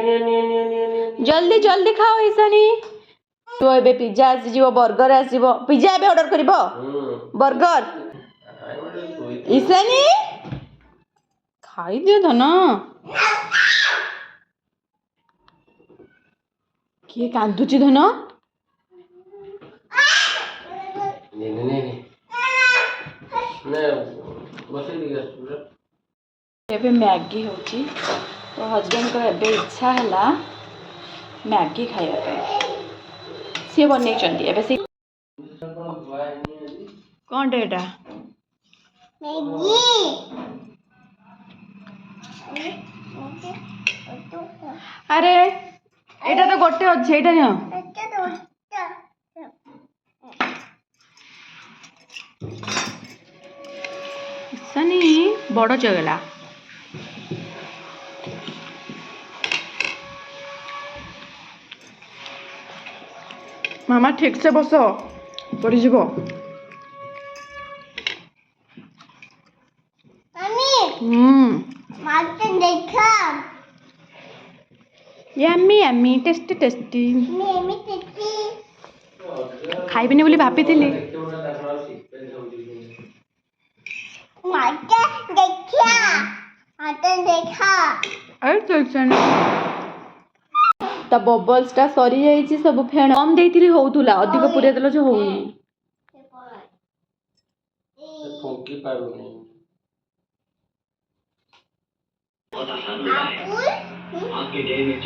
जल्दी जल्दी खाओ ईशानी तो ए पिज्जा आसीजिवो बर्गर आसीबो पिज्जा एबे ऑर्डर करिवो बर्गर ईशानी खाई दियो धन किए कांदुची धन एबे मैगी होची तो हस्बैंड को एबे इच्छा है मैगी खाइबा सी बनै चंदी एबे सी कौन डेटा मैगी अरे एटा तो गोटे अछि एटा न सनी बड़ चगला मामा ठीक से बस पड़ी जीवो यम्मी यम्मी टेस्टी टेस्टी खाइबिनी बोली भाभी थिली ता बबल्स टा सरी जाइछि सब फेण कम देइथिली होउतुला अधिक पुरे देलो जो होउनी फोकी पारुनी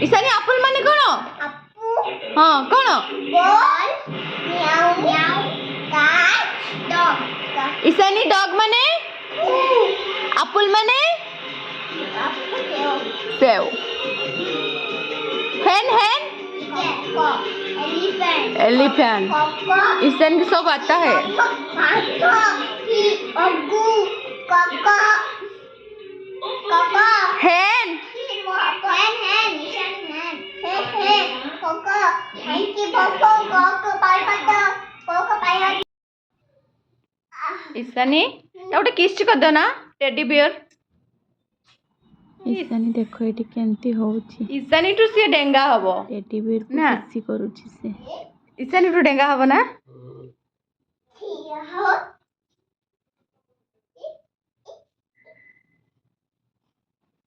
ईशानी एप्पल माने कोन हां कोन बॉल म्याऊ म्याऊ कैट डॉग ईशानी डॉग माने एप्पल माने सेव hen hen एलिफेंट ईशान की सब आता है hen ईशानी गोटे किस कर दो ना टेडी बियर ईशानी देखो एटी केंती होउची ईशानी टू से डेंगा हबो टेडी बियर को किसी करूची से ईशानी टू डेंगा हबो ना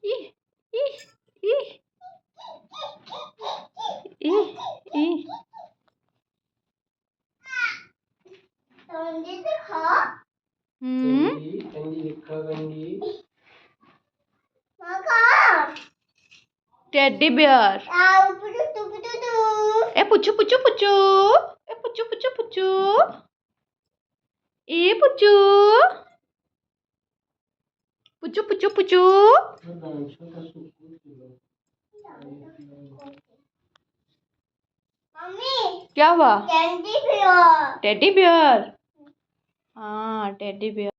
ई ई ई ई ई गंदी देखो गंदी देखो गंदी टेडी बियर ए पुचू पुचू पुचू ए पुचू पुचू पुचू ए पुचू पुचू पुचू पुचू मम्मी क्या हुआ टेडी बियर हाँ टेडी बियर